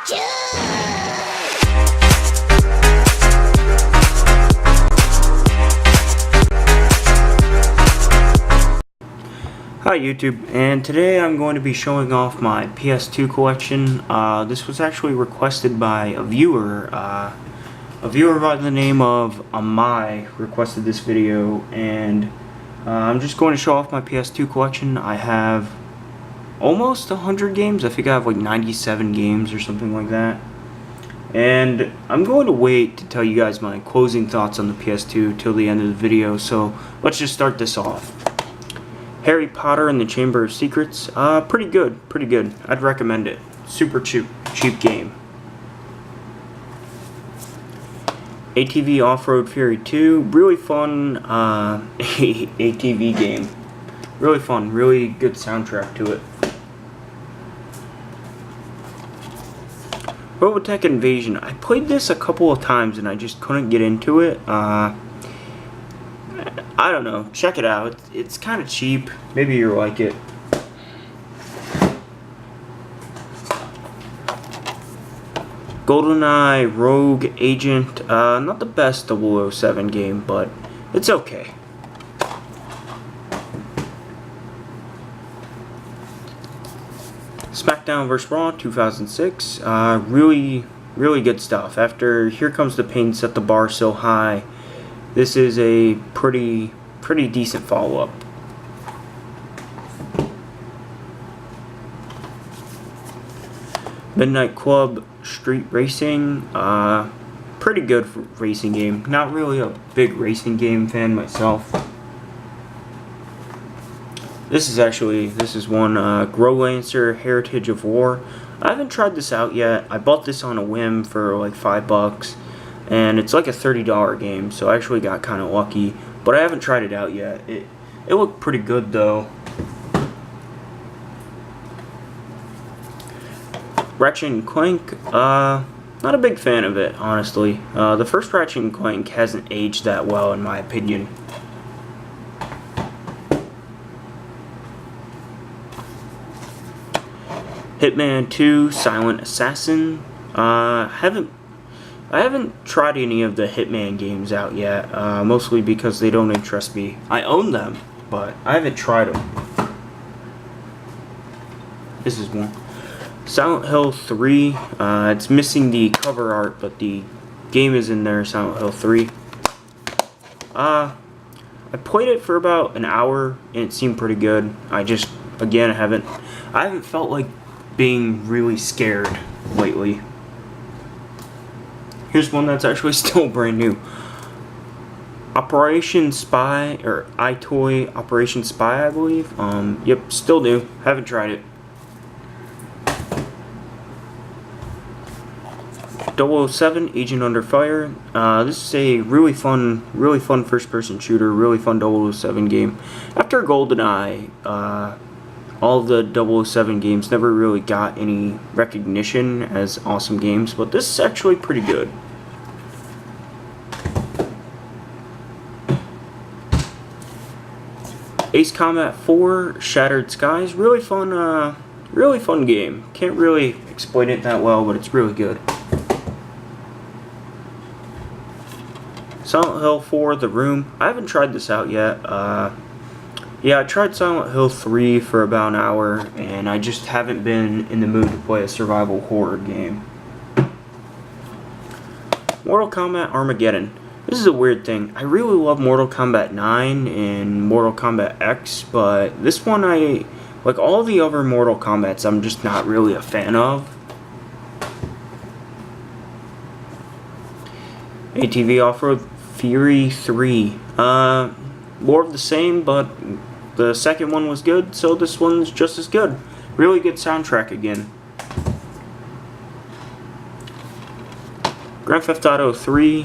Hi YouTube, and today I'm going to be showing off my PS2 collection. This was actually requested by a viewer. A viewer by the name of Amai requested this video, and I'm just going to show off my PS2 collection. I have almost 100 games. I think I have like 97 games or something like that. And I'm going to wait to tell you guys my closing thoughts on the PS2 till the end of the video, so let's just start this off. Harry Potter and the Chamber of Secrets, pretty good. I'd recommend it. Super cheap game. ATV Off-Road Fury 2, really fun ATV game. Really fun, really good soundtrack to it. Robotech Invasion, I played this a couple of times and I just couldn't get into it. I don't know, check it out. It's kind of cheap. Maybe you'll like it. GoldenEye Rogue Agent, not the best 007 game, but it's okay. SmackDown vs. Raw 2006, really good stuff. After Here Comes the Pain set the bar so high, this is a pretty decent follow-up. Midnight Club Street Racing, pretty good racing game. Not really a big racing game fan myself. This is one, Growlancer Heritage of War. I haven't tried this out yet. I bought this on a whim for like $5. And it's like a $30 game, so I actually got kind of lucky. But I haven't tried it out yet. It looked pretty good though. Ratchet & Clank, not a big fan of it, honestly. The first Ratchet & Clank hasn't aged that well, in my opinion. Hitman 2 Silent Assassin, I haven't tried any of the Hitman games out yet, mostly because they don't interest me. I own them, but I haven't tried them. This is one. Silent Hill 3, it's missing the cover art, but the game is in there, Silent Hill 3. I played it for about an hour, and it seemed pretty good. I haven't felt like being really scared lately. Here's one that's actually still brand new. Operation Spy, or iToy Operation Spy, I believe. Yep, still new. Haven't tried it. 007 Agent Under Fire. This is a really fun first-person shooter. Really fun 007 game. After GoldenEye, all of the 007 games never really got any recognition as awesome games, but this is actually pretty good. Ace Combat 4 Shattered Skies, really fun game. Can't really explain it that well, but it's really good. Silent Hill 4 The Room, I haven't tried this out yet. Yeah, I tried Silent Hill 3 for about an hour, and I just haven't been in the mood to play a survival horror game. Mortal Kombat Armageddon. This is a weird thing. I really love Mortal Kombat 9 and Mortal Kombat X, but this one like all the other Mortal Kombats, I'm just not really a fan of. ATV Off-Road Fury 3. More of the same, but the second one was good, so this one's just as good. Really good soundtrack again. Grand Theft Auto 3,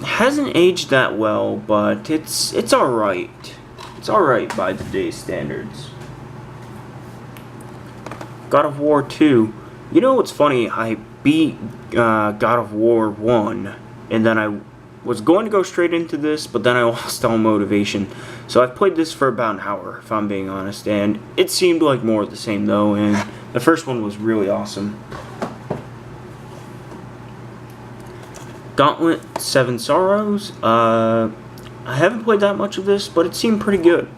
hasn't aged that well, but it's alright. It's alright by today's standards. God of War 2. You know what's funny? I beat God of War 1, and then I was going to go straight into this, but then I lost all motivation. So I've played this for about an hour, if I'm being honest, and it seemed like more of the same though, and the first one was really awesome. Gauntlet 7 Sorrows. I haven't played that much of this, but it seemed pretty good.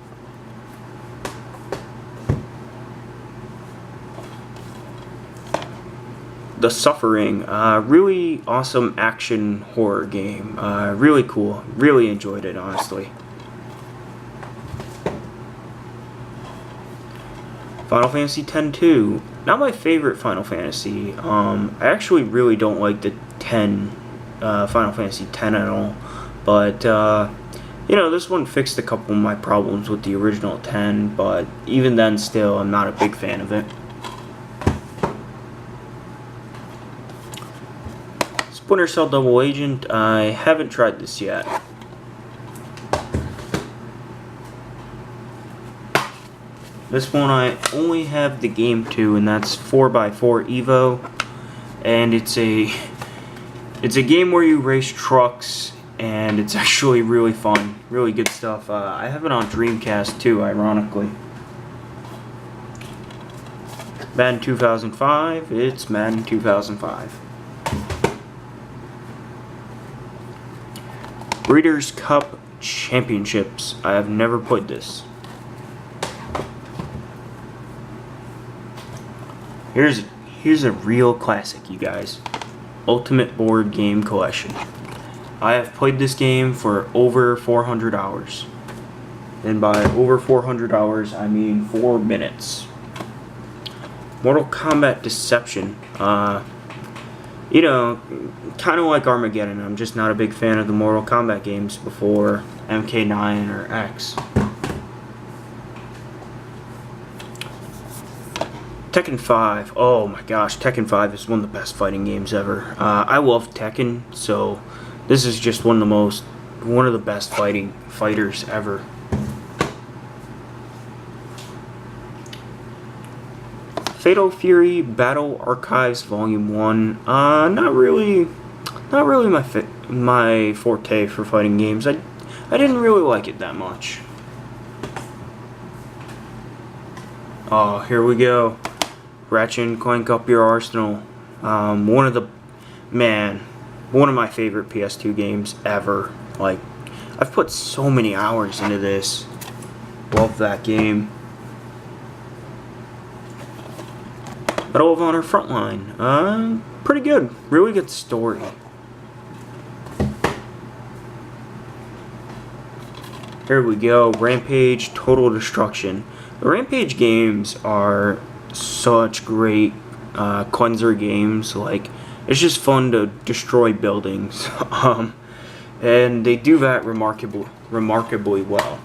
The Suffering, really awesome action horror game. Really cool. Really enjoyed it, honestly. Final Fantasy X-2. Not my favorite Final Fantasy. I actually really don't like the Final Fantasy X at all. But, you know, this one fixed a couple of my problems with the original 10, but even then still, I'm not a big fan of it. Splinter Cell Double Agent, I haven't tried this yet. This one I only have the game to, and that's 4x4 Evo, and it's a game where you race trucks, and it's actually really fun, really good stuff. I have it on Dreamcast too, ironically. Madden 2005, it's Madden 2005. Breeders' Cup Championships. I have never played this. Here's a real classic, you guys. Ultimate Board Game Collection. I have played this game for over 400 hours. And by over 400 hours, I mean 4 minutes. Mortal Kombat Deception. You know, kind of like Armageddon, I'm just not a big fan of the Mortal Kombat games before MK9 or X. Tekken 5, oh my gosh, Tekken 5 is one of the best fighting games ever. I love Tekken, so this is just one of the best fighters ever. Fatal Fury Battle Archives Volume 1. Not really my forte for fighting games. I didn't really like it that much. Oh, here we go. Ratchet and Clank Up Your Arsenal. One of my favorite PS2 games ever. Like, I've put so many hours into this. Love that game. Medal of Honor Frontline. Pretty good. Really good story. Here we go. Rampage Total Destruction. The Rampage games are such great cleanser games. Like, it's just fun to destroy buildings. And they do that remarkably well.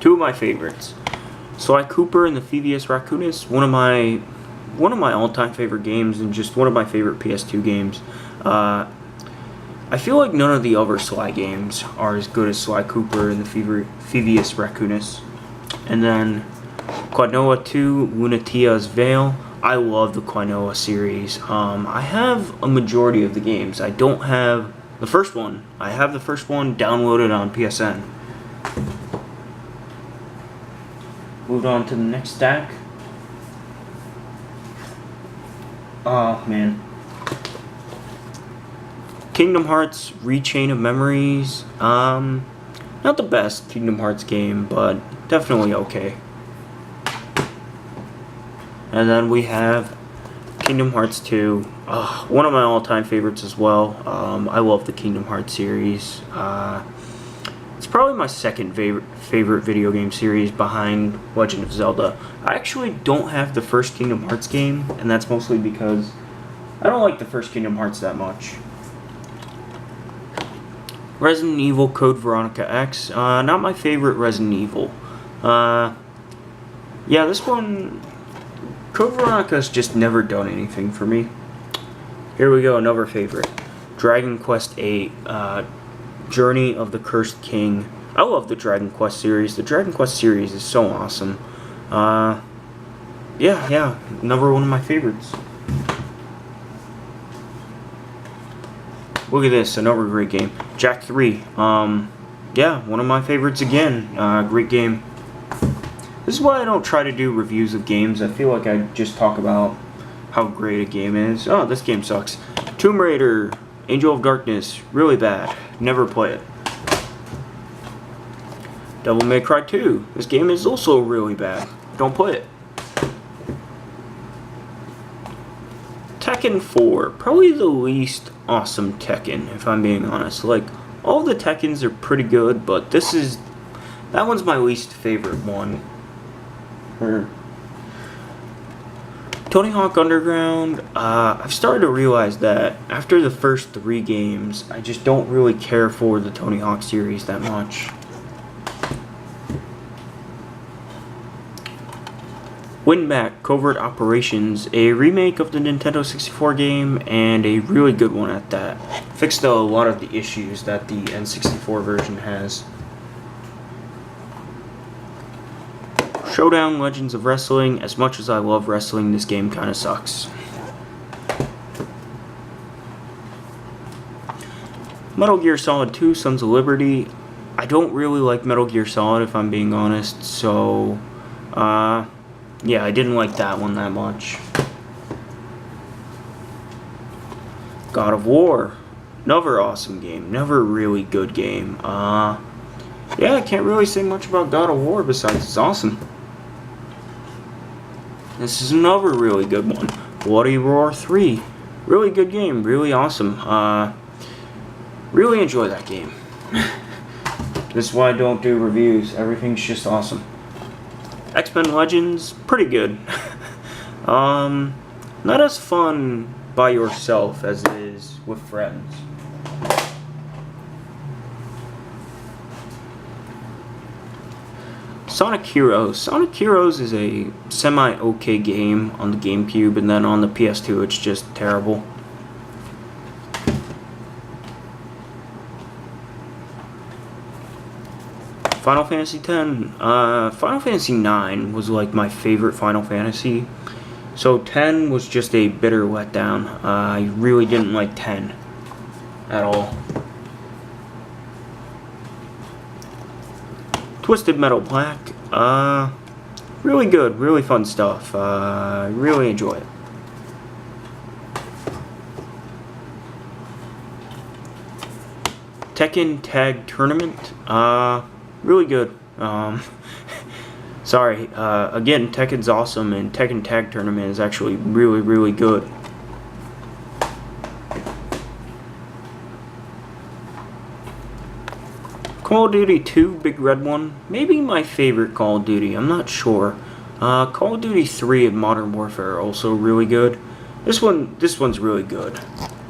Two of my favorites, Sly Cooper and the Thievius Raccoonus, one of my all-time favorite games and just one of my favorite PS2 games. I feel like none of the other Sly games are as good as Sly Cooper and the Thievius Raccoonus. And then Klonoa 2, Lunatia's Veil. I love the Klonoa series. I have a majority of the games. I don't have the first one. I have the first one downloaded on PSN. Moved on to the next stack. Oh man. Kingdom Hearts Rechain of Memories. Not the best Kingdom Hearts game, but definitely okay. And then we have Kingdom Hearts 2. One of my all-time favorites as well. I love the Kingdom Hearts series. It's probably my second favorite video game series behind Legend of Zelda. I actually don't have the first Kingdom Hearts game, and that's mostly because I don't like the first Kingdom Hearts that much. Resident Evil Code Veronica X. Not my favorite Resident Evil. Yeah, this one, Code Veronica's just never done anything for me. Here we go, another favorite. Dragon Quest VIII. Journey of the Cursed King. I love the Dragon Quest series. The Dragon Quest series is so awesome. yeah, another one of my favorites. Look at this, another great game. Jak 3. Yeah, one of my favorites again. Great game. This is why I don't try to do reviews of games. I feel like I just talk about how great a game is. Oh, this game sucks. Tomb Raider, Angel of Darkness, really bad. Never play it. Devil May Cry 2. This game is also really bad. Don't play it. Tekken 4. Probably the least awesome Tekken, if I'm being honest. Like, all the Tekkens are pretty good, but that one's my least favorite one. Tony Hawk Underground, I've started to realize that after the first 3 games, I just don't really care for the Tony Hawk series that much. Win Back Covert Operations, a remake of the Nintendo 64 game, and a really good one at that. Fixed a lot of the issues that the N64 version has. Showdown Legends of Wrestling. As much as I love wrestling, this game kind of sucks. Metal Gear Solid 2 Sons of Liberty. I don't really like Metal Gear Solid, if I'm being honest, so yeah, I didn't like that one that much. God of War. Another awesome game. Never really good game. Yeah, I can't really say much about God of War besides it's awesome. This is another really good one. Bloody Roar 3. Really good game. Really awesome. Really enjoy that game. This is why I don't do reviews. Everything's just awesome. X-Men Legends, pretty good. Not as fun by yourself as it is with friends. Sonic Heroes. Sonic Heroes is a semi-okay game on the GameCube, and then on the PS2 it's just terrible. Final Fantasy X. Final Fantasy IX was like my favorite Final Fantasy. So 10 was just a bitter letdown. I really didn't like 10 at all. Twisted Metal Black. Really good, really fun stuff. Really enjoy it. Tekken Tag Tournament. Really good. Sorry. Again, Tekken's awesome, and Tekken Tag Tournament is actually really, really good. Call of Duty 2, Big Red One. Maybe my favorite Call of Duty. I'm not sure. Call of Duty 3 and Modern Warfare are also really good. This one's really good.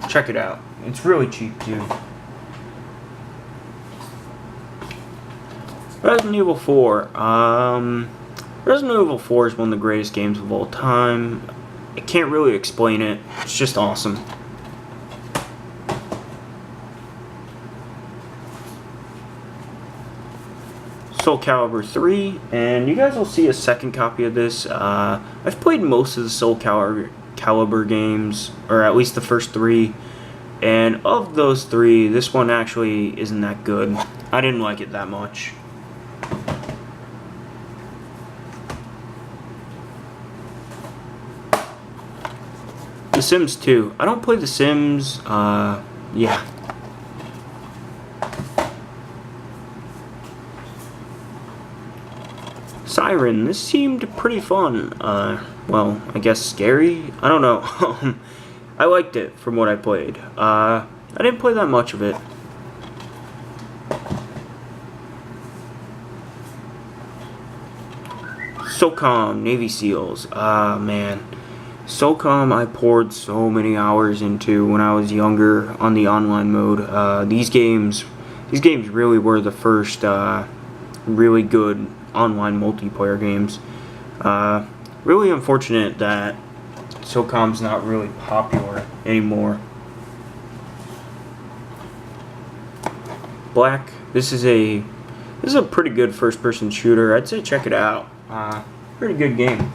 Check it out. It's really cheap too. Resident Evil 4. Resident Evil 4 is one of the greatest games of all time. I can't really explain it. It's just awesome. Soul Calibur 3, and you guys will see a second copy of this. I've played most of the Soul Calibur games, or at least the first 3, and of those 3, this one actually isn't that good. I didn't like it that much. The Sims 2. I don't play The Sims, yeah. Siren. This seemed pretty fun. Well, I guess scary? I don't know. I liked it from what I played. I didn't play that much of it. SOCOM, Navy SEALs. Man. SOCOM I poured so many hours into when I was younger on the online mode. These games really were the first really good online multiplayer games. Really unfortunate that SOCOM's not really popular anymore. Black. This is a pretty good first-person shooter. I'd say check it out. Pretty good game.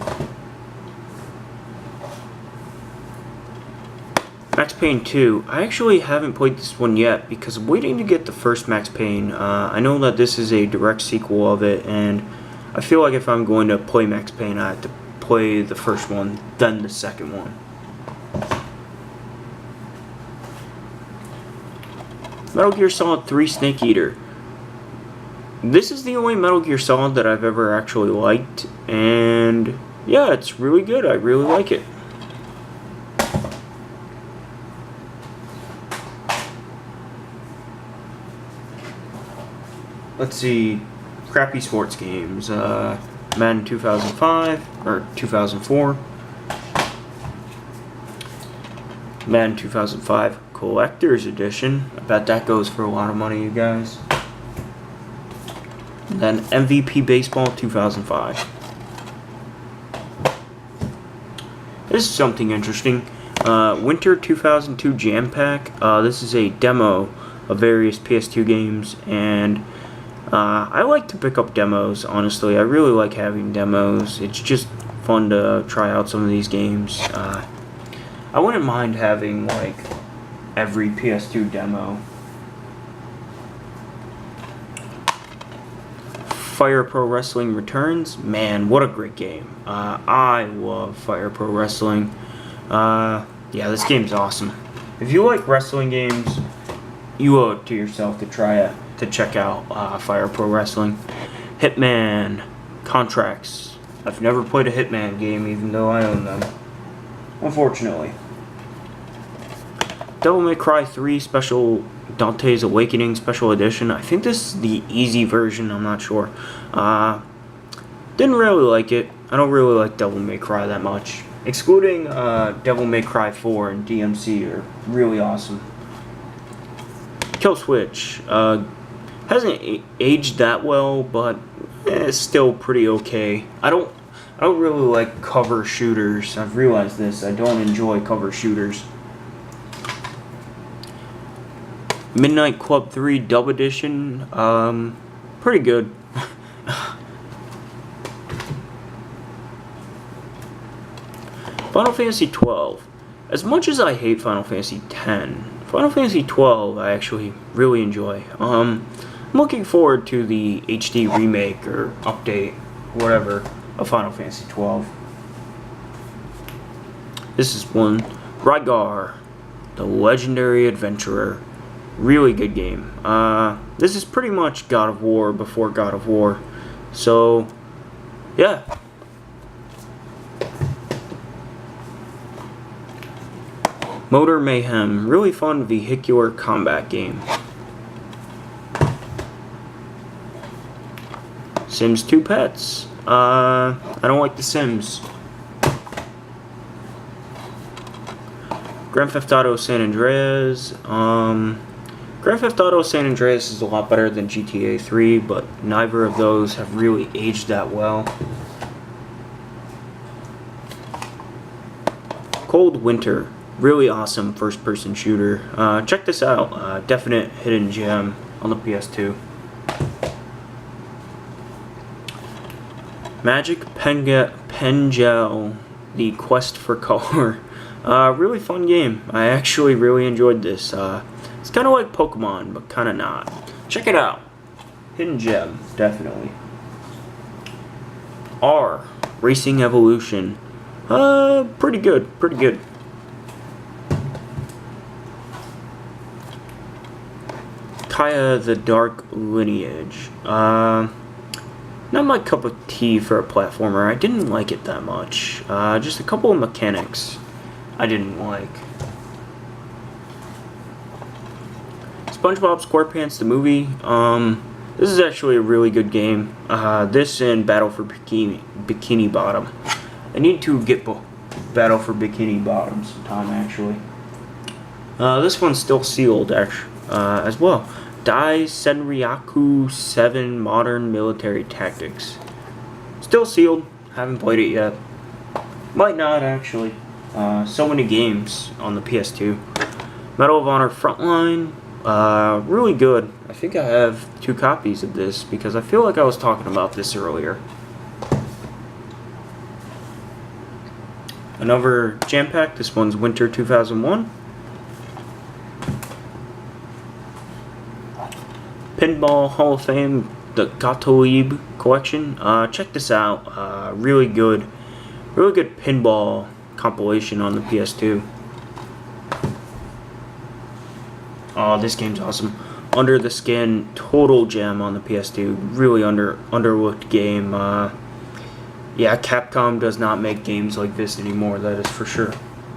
Max Payne 2. I actually haven't played this one yet because I'm waiting to get the first Max Payne. I know that this is a direct sequel of it, and I feel like if I'm going to play Max Payne, I have to play the first one, then the second one. Metal Gear Solid 3 Snake Eater. This is the only Metal Gear Solid that I've ever actually liked, and yeah, it's really good. I really like it. Let's see, crappy sports games. Madden 2005 or 2004. Madden 2005 Collector's Edition. I bet that goes for a lot of money, you guys. And then MVP Baseball 2005. This is something interesting. Winter 2002 Jam Pack. This is a demo of various PS2 games, and I like to pick up demos, honestly. I really like having demos. It's just fun to try out some of these games. I wouldn't mind having, like, every PS2 demo. Fire Pro Wrestling Returns. Man, what a great game. I love Fire Pro Wrestling. Yeah, this game's awesome. If you like wrestling games, you owe it to yourself to try it. To check out Fire Pro Wrestling. Hitman Contracts. I've never played a Hitman game, even though I own them, unfortunately. Devil May Cry 3 Special Dante's Awakening Special Edition. I think this is the easy version, I'm not sure. Didn't really like it. I don't really like Devil May Cry that much. Excluding Devil May Cry 4 and DMC are really awesome. Kill Switch. Hasn't aged that well, but it's still pretty okay. I don't really like cover shooters. I've realized this. I don't enjoy cover shooters. Midnight Club 3 Dub Edition. Pretty good. Final Fantasy 12. As much as I hate Final Fantasy 10, Final Fantasy 12 I actually really enjoy. I'm looking forward to the HD remake or update, whatever, of Final Fantasy 12. This is one. Rygar, the Legendary Adventurer. Really good game. This is pretty much God of War before God of War. So, yeah. Motor Mayhem, really fun vehicular combat game. Sims 2 Pets. I don't like The Sims. Grand Theft Auto San Andreas. Grand Theft Auto San Andreas is a lot better than GTA 3, but neither of those have really aged that well. Cold Winter. Really awesome first-person shooter. Check this out. Definite hidden gem on the PS2. Magic Pengel, The Quest for Color. Really fun game. I actually really enjoyed this. It's kind of like Pokemon, but kind of not. Check it out. Hidden gem, definitely. R. Racing Evolution. Pretty good. Pretty good. Kaya the Dark Lineage. Not my cup of tea for a platformer. I didn't like it that much. Just a couple of mechanics I didn't like. SpongeBob SquarePants the movie. This is actually a really good game. This and Battle for Bikini Bottom. I need to get Battle for Bikini Bottom sometime, actually. This one's still sealed, as well. Dai Senryaku 7 Modern Military Tactics. Still sealed. Haven't played it yet. Might not, actually. So many games on the PS2. Medal of Honor Frontline. Really good. I think I have 2 copies of this because I feel like I was talking about this earlier. Another jam pack. This one's Winter 2001. Pinball Hall of Fame, the Gottlieb collection. Check this out. Really good pinball compilation on the PS2. Oh, this game's awesome. Under the Skin, total gem on the PS2. Really underlooked game. Yeah, Capcom does not make games like this anymore, that is for sure.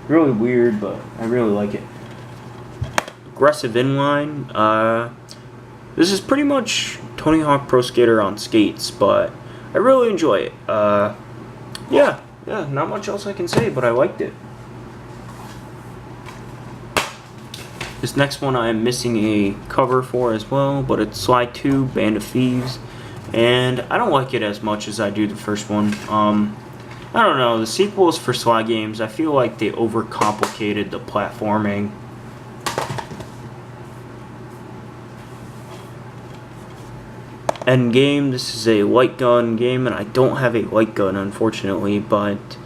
Really weird, but I really like it. Aggressive Inline. This is pretty much Tony Hawk Pro Skater on skates, but I really enjoy it. Yeah, not much else I can say, but I liked it. This next one I am missing a cover for as well, but it's Sly 2, Band of Thieves. And I don't like it as much as I do the first one. I don't know, the sequels for Sly games, I feel like they overcomplicated the platforming. Endgame, this is a light gun game, and I don't have a light gun, unfortunately, but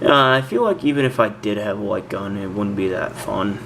I feel like even if I did have a light gun, it wouldn't be that fun.